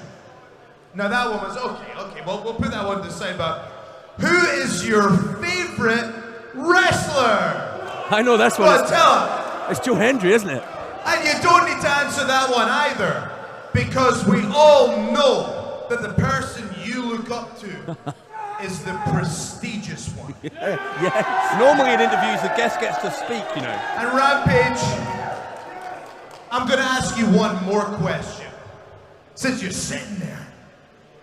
Now that one was okay, well we'll put that one to the side, but who is your favorite wrestler? I know this one. Well, tell him. It's Joe Hendry, isn't it? And you don't need to answer that one either, because we all know that the person you look up to is the prestigious one. Yes. Normally in interviews, the guest gets to speak, you know. And Rampage, I'm going to ask you one more question. Since you're sitting there,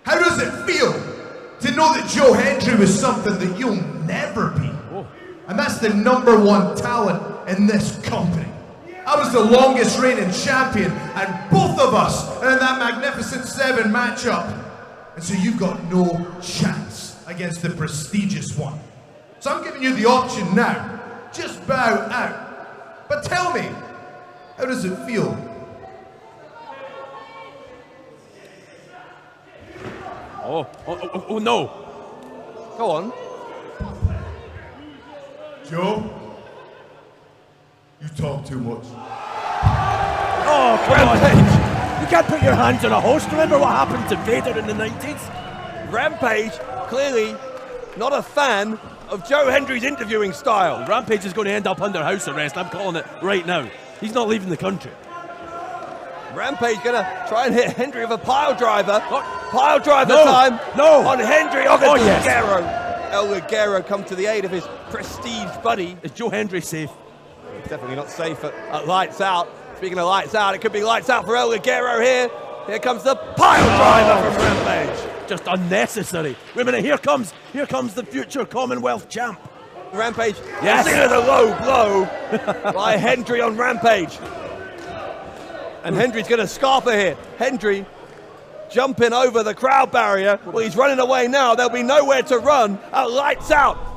how does it feel to know that Joe Hendry was something that you'll never be? Oh. And that's the #1 talent in this company. I was the longest reigning champion, and both of us are in that Magnificent Seven matchup. And so you've got no chance against the prestigious one. So I'm giving you the option now. Just bow out. But tell me, how does it feel? Oh no. Go on. Joe, you talk too much. Oh, come on. You can't put your hands on a host. Remember what happened to Vader in the 90s? Rampage, clearly not a fan of Joe Hendry's interviewing style. Rampage is going to end up under house arrest. I'm calling it right now. He's not leaving the country. Rampage gonna try and hit Hendry with a pile driver. Pile driver time. No. On Hendry. Oh, yes. Ligero. El Ligero come to the aid of his prestige buddy. Is Joe Hendry safe? He's definitely not safe at lights out. Speaking of lights out, it could be lights out for El Ligero here. Here comes the pile driver from Rampage. Just unnecessary. Wait a minute, here comes the future Commonwealth champ. Rampage. Yes. Look at the low blow by Hendry on Rampage. And Hendry's going to scarper here. Hendry jumping over the crowd barrier. Well, he's running away now. There'll be nowhere to run. Lights out.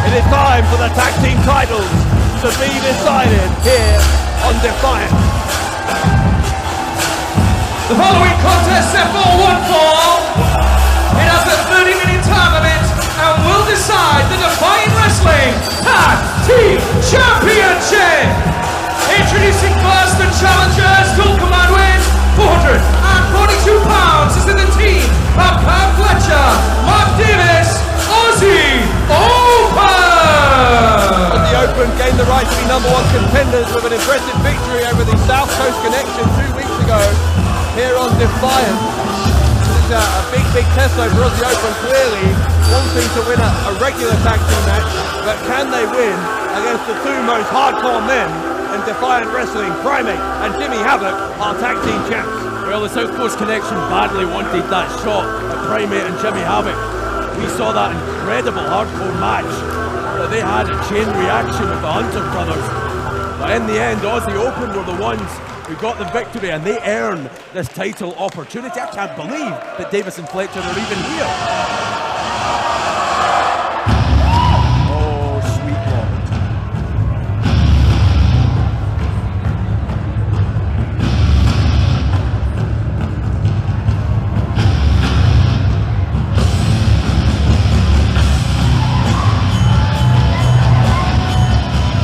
It is time for the tag team titles to be decided here on Defiant. The following contest set for one fall. It has a 30-minute time limit and will decide the Defiant Wrestling Tag Team Championship. Introducing first the challengers to command with 442 pounds is in the team of Pat Fletcher, Mark Davis, Aussie Open. Aussie Open gained the right to be #1 contenders with an impressive victory over the South Coast Connection 2 weeks ago here on Defiant. This is a big test though for Aussie Open, clearly wanting to win a regular tag team match, but can they win against the two most hardcore men in Defiant Wrestling? Primate and Jimmy Havoc are tag team champs. Well, the South Coast Connection badly wanted that shot at Primate and Jimmy Havoc. We saw that incredible hardcore match that they had a chain reaction with the Hunter brothers. But in the end, Aussie Open were the ones who got the victory and they earned this title opportunity. I can't believe that Davis and Fletcher are even here. Oh, sweet Lord.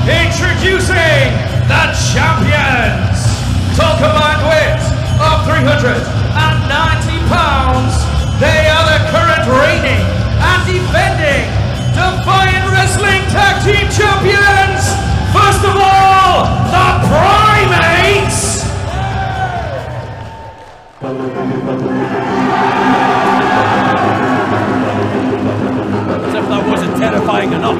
Introducing the champions, to combined weight of 390 pounds. They are the current reigning and defending Defiant Wrestling Tag Team Champions. First of all, the Primates. As if that wasn't terrifying enough.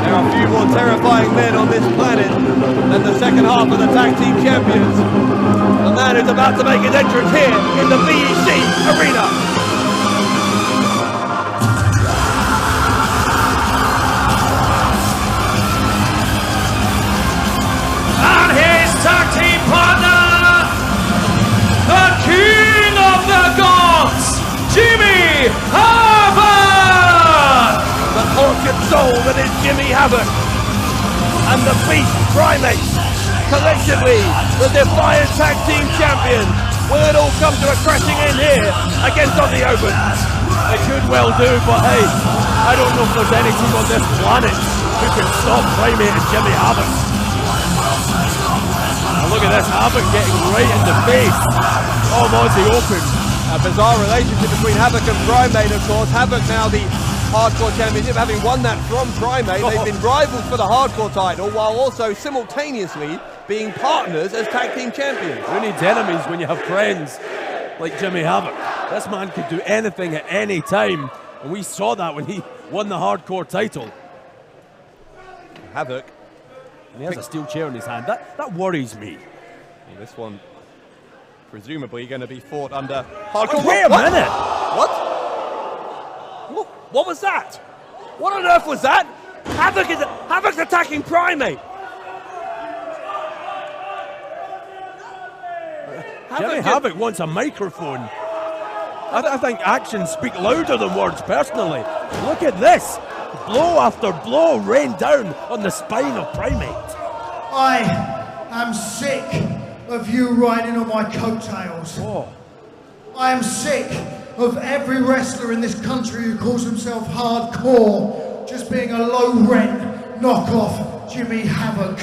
There are a few more terrifying men on this planet than the second half of the tag team champions. The man who's about to make his entrance here in the BEC arena. And his tag team partner, the King of the Gods, Jimmy Havoc! The tortured soul that is Jimmy Havoc. And the beast Primate. Collectively, the Defiant Tag Team Champions. Will it all come to a crashing end here against Aussie Open? It could well do, but hey, I don't know if there's any team on this planet who can stop Primate and Jimmy Havoc. And look at this, Havoc getting right in the face of Aussie Open. A bizarre relationship between Havoc and Primate, of course. Havoc now the Hardcore Championship, having won that from Primate. They've been rivals for the Hardcore title, while also simultaneously being partners as Tag Team Champions. Who needs enemies when you have friends like Jimmy Havoc? This man could do anything at any time, and we saw that when he won the Hardcore title. Havoc. And he has a steel chair in his hand. That worries me. Well, this one presumably going to be fought under Hardcore. Wait a minute! What? What was that? What on earth was that? Havoc's attacking Primate. Jimmy Havoc wants a microphone. I think actions speak louder than words, personally. Look at this. Blow after blow rained down on the spine of Primate. I am sick of you riding on my coattails. Oh. I am sick of every wrestler in this country who calls himself hardcore just being a low-rent knockoff Jimmy Havoc.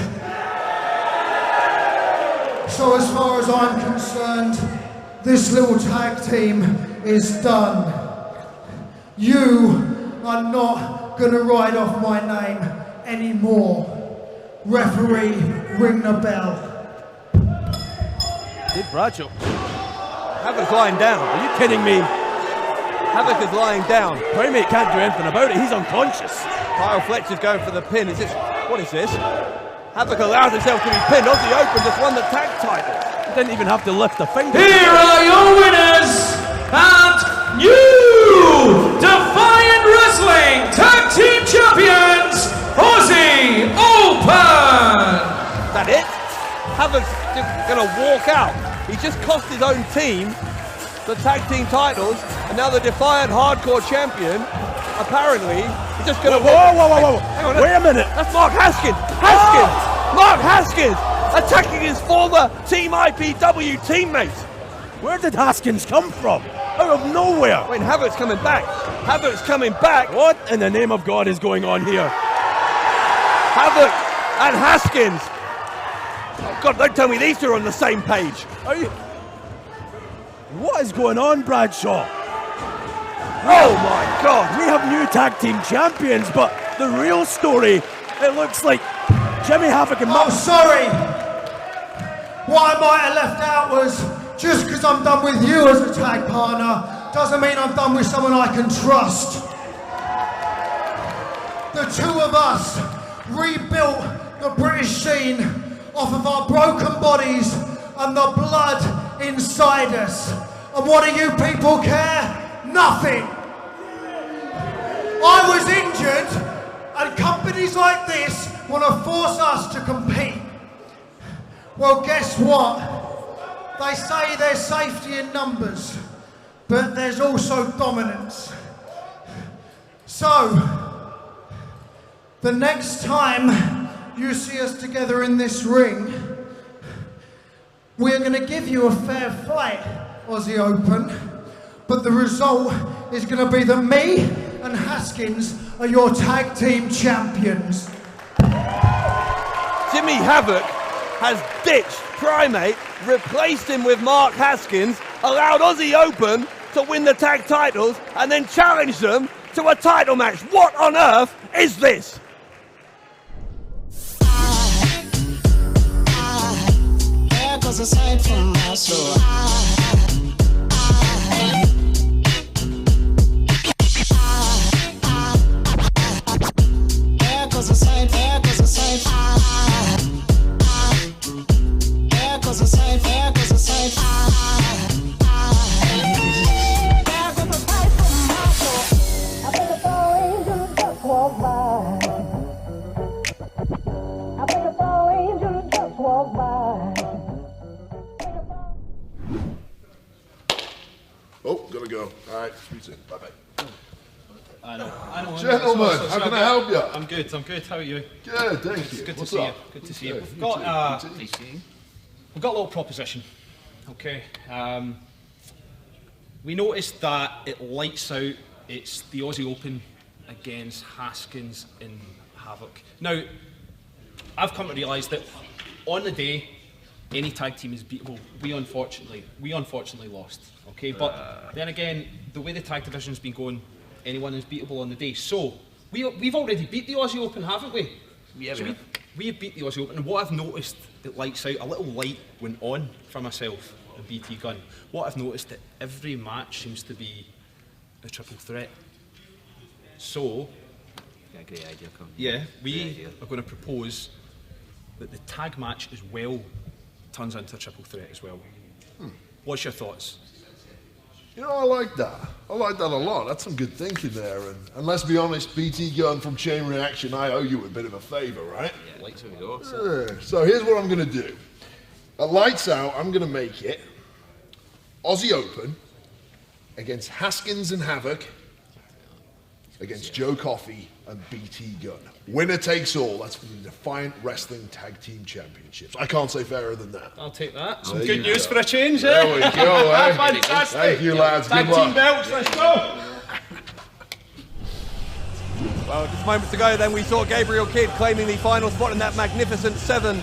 So as far as I'm concerned, this little tag team is done. You are not gonna ride off my name anymore. Referee, ring the bell. Did Bradshaw? Havoc's lying down. Are you kidding me? Havoc is lying down. Primate can't do anything about it. He's unconscious. Kyle Fletcher's going for the pin. Is this? What is this? Havoc allows himself to be pinned. Aussie Open just won the tag title. He didn't even have to lift a finger. Here are your winners and new Defiant Wrestling Tag Team Champions, Aussie Open! Is that it? Havoc's going to walk out. He just cost his own team the tag team titles, and now the Defiant Hardcore Champion, apparently, he's just going to... Whoa. Hang on, Wait a minute. That's Mark Haskins. Mark Haskins attacking his former Team IPW teammates. Where did Haskins come from? Out of nowhere. Wait, Havoc's coming back. Havoc's coming back. What in the name of God is going on here? Havoc and Haskins. Oh God, don't tell me these two are on the same page. Are you... What is going on, Bradshaw? Oh my God. We have new tag team champions, but the real story, it looks like Jimmy Havoc and I'm sorry. What I might have left out was, just because I'm done with you as a tag partner, doesn't mean I'm done with someone I can trust. The two of us rebuilt the British scene off of our broken bodies and the blood inside us. And what do you people care? Nothing. I was injured, and companies like this want to force us to compete. Well, guess what? They say there's safety in numbers, but there's also dominance. So, the next time you see us together in this ring, we're going to give you a fair fight, Aussie Open, but the result is going to be that me and Haskins are your tag team champions. Jimmy Havoc has ditched Primate, replaced him with Mark Haskins, allowed Aussie Open to win the tag titles, and then challenged them to a title match. What on earth is this? There goes a sight from my soul. There goes a sight, there goes a sight. There goes a sight, there goes a sight. There goes a sight from my soul. I think a falling angel just walked by. I think a falling angel just walked by. Oh, gotta go. All right, sweet in. Bye-bye. I know. Gentlemen, how can I help you? I'm good. How are you? Good, thank you. Good to What's see you. up? Good to see you. Yeah, We've you got too, you too. we've got a little proposition. Okay. We noticed that it lights out. It's the Aussie Open against Haskins and Havoc. Now, I've come to realise that on the day, any tag team is beatable. We unfortunately lost. Okay, but then again, the way the tag division's been going, anyone is beatable on the day. So we've already beat the Aussie Open, haven't we? Yeah, so we have beat the Aussie Open, and what I've noticed that lights out, a little light went on for myself and BT Gun. What I've noticed that every match seems to be a triple threat. So a great idea, Con. yeah, we are going to propose that the tag match as well turns into a triple threat as well. What's your thoughts? You know, I like that. I like that a lot. That's some good thinking there. And let's be honest, BT Gun from Chain Reaction, I owe you a bit of a favour, right? Yeah, lights out we go. So here's what I'm going to do. At Lights Out, I'm going to make it Aussie Open against Haskins and Havoc against Joe Coffey and BT Gun. Winner takes all. That's for the Defiant Wrestling Tag Team Championships. I can't say fairer than that. I'll take that. Some There good you news go. for a change, There we go, eh? Fantastic. Thank you, lads. Tag Good luck. team belts, let's go. Well, just moments ago then we saw Gabriel Kidd claiming the final spot in that Magnificent 7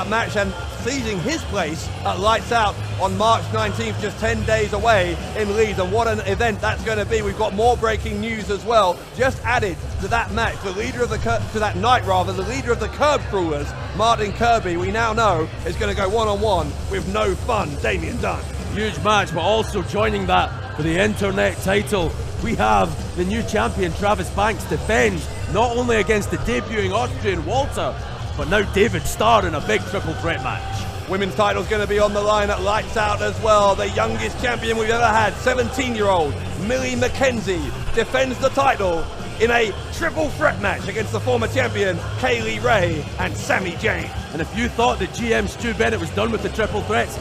match and seizing his place at Lights Out on March 19th, just 10 days away in Leeds. And what an event that's going to be. We've got more breaking news as well. Just added to that match, the leader of the the leader of the Curb Crawlers, Martin Kirby, we now know is going to go one-on-one with No Fun Damien Dunne. Huge match, but also joining that for the internet title, we have the new champion Travis Banks defend not only against the debuting Austrian Walter, but now David Starr in a big triple threat match. Women's title's going to be on the line at Lights Out as well. The youngest champion we've ever had, 17-year-old Millie McKenzie, defends the title in a triple threat match against the former champion Kaylee Ray and Sami Zayn. And if you thought that GM Stu Bennett was done with the triple threats,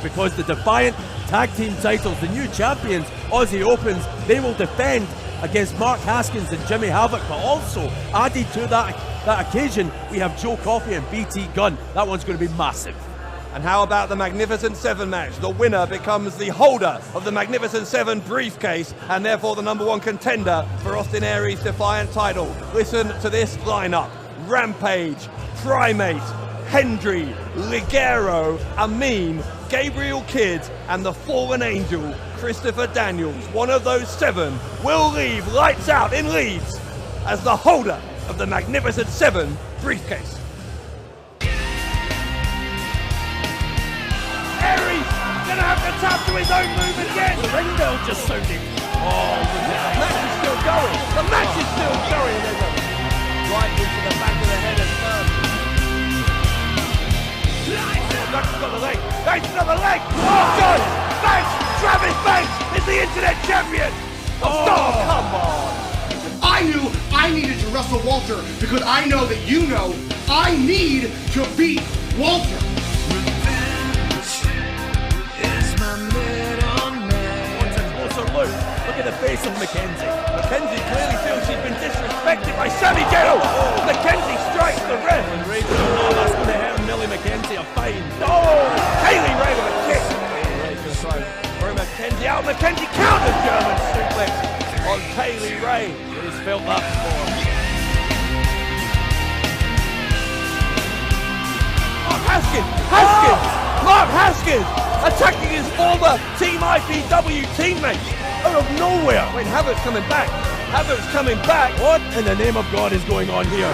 because the Defiant tag team titles, the new champions, Aussie Opens, they will defend against Mark Haskins and Jimmy Havoc, but also added to that occasion, we have Joe Coffey and BT Gunn. That one's going to be massive. And how about the Magnificent 7 match? The winner becomes the holder of the Magnificent 7 briefcase and therefore the #1 contender for Austin Aries' Defiant title. Listen to this lineup: Rampage, Primate, Hendry, Ligero, Ameen, Gabriel Kidd, and the Fallen Angel, Christopher Daniels. One of those 7 will leave Lights Out in Leeds as the holder of the Magnificent 7 briefcase. Aries gonna have to tap to his own move again. The ring bell just sounded. Oh, the match is still going. The match is still going. There's a right into the back of the head of Banks got the leg. Banks got the leg. Oh, God. Banks. Travis Banks is the internet champion. Oh, come on. I knew I needed to wrestle Walter because I know that you know I need to beat Walter. Look at the face of Mackenzie. Mackenzie clearly feels she's been disrespected by Sami Zayn. Mackenzie strikes the ref. And Ray goes, no, that's going to hurt Millie McKenzie a fine. Oh, Kaylee Ray with a kick. Ray's going to try and throw Mackenzie out. Mackenzie counters German suplex on Kaylee Ray. He's felt that before. Mark Haskins! Haskins! Mark Haskins attacking his former Team IPW teammate out of nowhere. Wait, Havoc's coming back. Havoc's coming back. What in the name of God is going on here?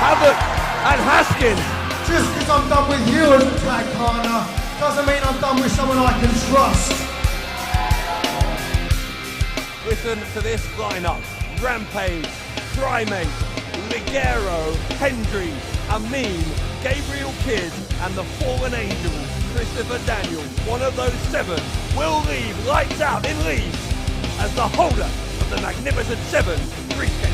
Havoc and Haskins. Just because I'm done with you as a tag partner doesn't mean I'm done with someone I can trust. Listen to this lineup: Rampage, Primate, Ligero, Hendry, Ameen, Gabriel Kidd, and the Fallen Angel, Christopher Daniels. One of those 7 will leave Lights Out in Leeds as the holder of the Magnificent 7 briefcase.